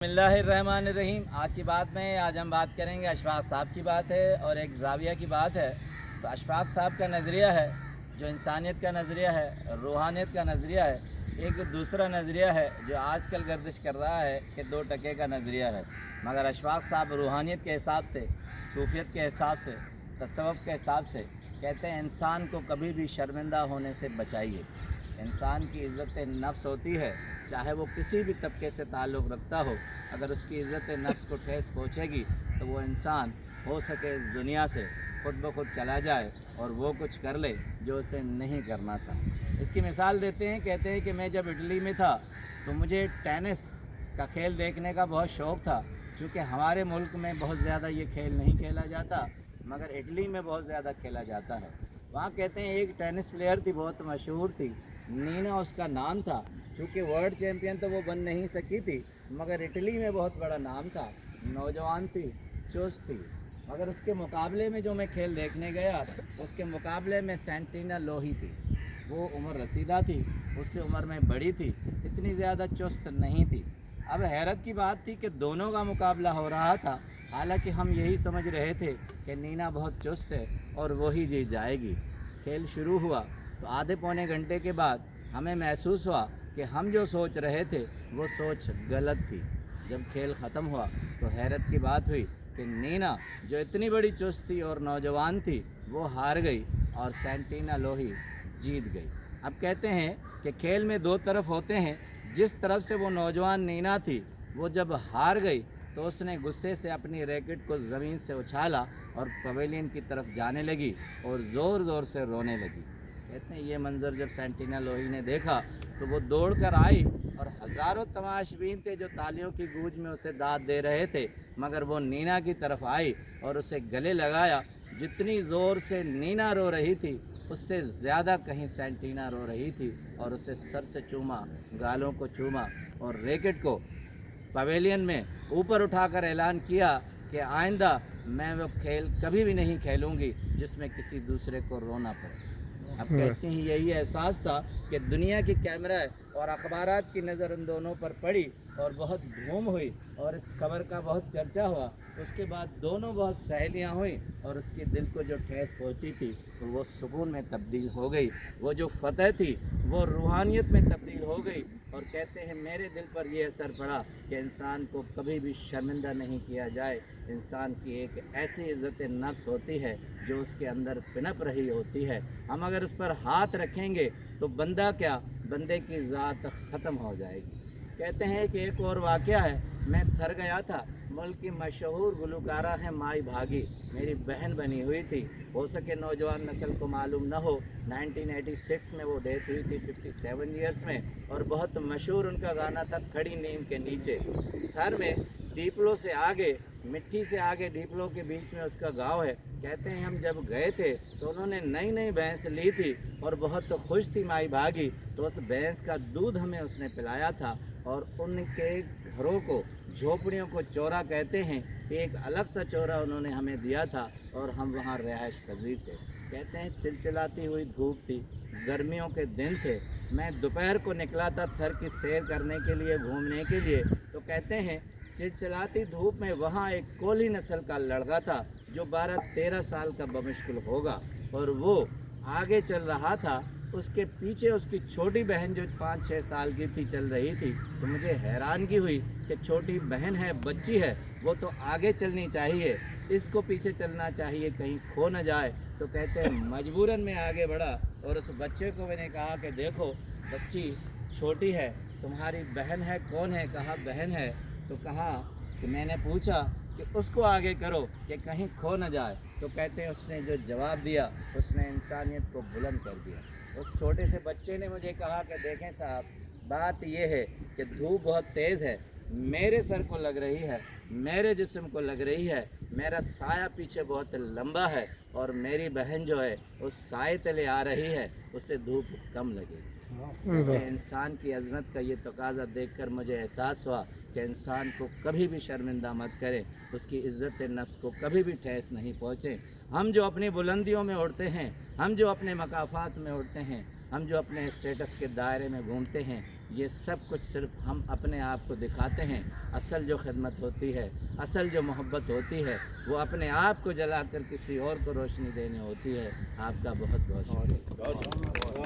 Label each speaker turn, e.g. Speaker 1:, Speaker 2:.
Speaker 1: बिस्मिल्लाहिर्रहमानिर्रहीम। आज की बात में हम बात करेंगे अशफाक साहब की बात है और एक ज़ाविया की बात है। तो अशफाक साहब का नज़रिया है जो इंसानियत का नज़रिया है, रूहानियत का नज़रिया है। एक दूसरा नज़रिया है जो आजकल गर्दिश कर रहा है कि 2 टके का नज़रिया है। मगर अशफाक साहब रूहानियत के हिसाब से, सूफियत के हिसाब से, तसव्वुफ़ के हिसाब से कहते हैं इंसान को कभी भी शर्मिंदा होने से बचाइए। इंसान की इज़्ज़त नफ्स होती है, चाहे वो किसी भी तबके से ताल्लुक़ रखता हो, अगर उसकी इज़्ज़त नफ्स को ठेस पहुँचेगी तो वो इंसान हो सके इस दुनिया से खुद ब खुद चला जाए और वो कुछ कर ले जो उसे नहीं करना था। इसकी मिसाल देते हैं, कहते हैं कि मैं जब इटली में था तो मुझे टेनिस का खेल देखने का बहुत शौक़ था। चूँकि हमारे मुल्क में बहुत ज़्यादा ये खेल नहीं खेला जाता, मगर इटली में बहुत ज़्यादा खेला जाता है। वहाँ कहते हैं एक टेनिस प्लेयर थी, बहुत मशहूर थी, नीना उसका नाम था। चूँकि वर्ल्ड चैम्पियन तो वो बन नहीं सकी थी, मगर इटली में बहुत बड़ा नाम था। नौजवान थी, चुस्त थी। मगर उसके मुकाबले में जो मैं खेल देखने गया, उसके मुकाबले में सेंटीना लोही थी। वो उम्र रसीदा थी, उससे उम्र में बड़ी थी, इतनी ज़्यादा चुस्त नहीं थी। अब हैरत की बात थी कि दोनों का मुकाबला हो रहा था। हालांकि हम यही समझ रहे थे कि नीना बहुत चुस्त है और वही जीत जाएगी। खेल शुरू हुआ तो आधे पौने घंटे के बाद हमें महसूस हुआ कि हम जो सोच रहे थे वो सोच गलत थी। जब खेल ख़त्म हुआ तो हैरत की बात हुई कि नीना जो इतनी बड़ी चुस्त थी और नौजवान थी, वो हार गई और सेंटीना लोही जीत गई। अब कहते हैं कि खेल में 2 तरफ होते हैं। जिस तरफ से वो नौजवान नीना थी, वो जब हार गई तो उसने गुस्से से अपनी रैकेट को ज़मीन से उछाला और पवेलियन की तरफ जाने लगी और ज़ोर ज़ोर से रोने लगी। कहते हैं ये मंज़र जब सेंटीना लोही ने देखा तो वो दौड़ कर आई और हज़ारों तमाशबीन थे जो तालियों की गूंज में उसे दाद दे रहे थे, मगर वो नीना की तरफ आई और उसे गले लगाया। जितनी ज़ोर से नीना रो रही थी, उससे ज़्यादा कहीं सेंटीना रो रही थी और उसे सर से चूमा, गालों को चूमा और रैकेट को पवेलियन में ऊपर उठाकर ऐलान किया कि आइंदा मैं वो खेल कभी भी नहीं खेलूँगी जिसमें किसी दूसरे को रोना पड़े। अब कहते हैं यही एहसास था कि दुनिया की कैमरा और अखबारात की नज़र उन दोनों पर पड़ी और बहुत धूम हुई और इस खबर का बहुत चर्चा हुआ। उसके बाद दोनों बहुत सहेलियाँ हुई और उसके दिल को जो ठेस पहुँची थी तो वो सुकून में तब्दील हो गई। वो जो फ़तह थी वो रूहानियत में तब्दील हो गई। और कहते हैं मेरे दिल पर यह असर पड़ा कि इंसान को कभी भी शर्मिंदा नहीं किया जाए। इंसान की एक ऐसी इज़्ज़त नफ्स होती है जो उसके अंदर पिनप रही होती है। हम अगर उस पर हाथ रखेंगे तो बंदा क्या, बंदे की ज़ात ख़त्म हो जाएगी। कहते हैं कि एक और वाक़या है, मैं थर गया था। मुल्क की मशहूर गुलकारा है माई भागी, मेरी बहन बनी हुई थी। हो सके नौजवान नस्ल को मालूम न हो, 1986 में वो डेथ हुई थी 57 ईयर्स में। और बहुत मशहूर उनका गाना था खड़ी नीम के नीचे। थर में डीपलो से आगे, मिट्टी से आगे डीपलो के बीच में उसका गांव है। कहते हैं हम जब गए थे तो उन्होंने नई नई भैंस ली थी और बहुत खुश थी माई भागी। तो उस भैंस का दूध हमें उसने पिलाया था और उनके घरों को, झोपड़ियों को चौरा कहते हैं, एक अलग सा चौरा उन्होंने हमें दिया था और हम वहाँ रिहाइश पजीर थे। कहते हैं चिलचिलाती हुई धूप थी, गर्मियों के दिन थे। मैं दोपहर को निकला था थर की सैर करने के लिए, घूमने के लिए। तो कहते हैं चिलचिलाती धूप में वहाँ एक कोली नस्ल का लड़का था जो 12-13 साल का बमुश्किल होगा और वो आगे चल रहा था। उसके पीछे उसकी छोटी बहन जो 5-6 साल की थी चल रही थी। तो मुझे हैरानगी हुई कि छोटी बहन है, बच्ची है, वो तो आगे चलनी चाहिए, इसको पीछे चलना चाहिए कहीं खो न जाए। तो कहते हैं मजबूरन में आगे बढ़ा और उस बच्चे को मैंने कहा कि देखो बच्ची छोटी है, तुम्हारी बहन है, कौन है? कहा बहन है। तो कहा कि मैंने पूछा कि उसको आगे करो कि कहीं खो न जाए। तो कहते हैं उसने जो जवाब दिया, उसने इंसानियत को बुलंद कर दिया। उस छोटे से बच्चे ने मुझे कहा कि देखें साहब, बात यह है कि धूप बहुत तेज़ है, मेरे सर को लग रही है, मेरे जिस्म को लग रही है, मेरा साया पीछे बहुत लंबा है और मेरी बहन जो है उस साए तले आ रही है, उससे धूप कम लगेगी। इंसान की अज़मत का ये तकाज़ा देखकर मुझे एहसास हुआ कि इंसान को कभी भी शर्मिंदा मत करें, उसकी इज़्ज़त नफ्स को कभी भी ठेस नहीं पहुँचे। हम जो अपनी बुलंदियों में उड़ते हैं, हम जो अपने मकाफ़ात में उड़ते हैं, हम जो अपने स्टेटस के दायरे में घूमते हैं, یہ سب کچھ صرف ہم اپنے آپ کو دکھاتے ہیں. اصل جو خدمت ہوتی ہے، اصل جو محبت ہوتی ہے، وہ اپنے آپ کو جلا کر کسی اور کو روشنی دینے ہوتی ہے. آپ کا بہت بہت شکریہ.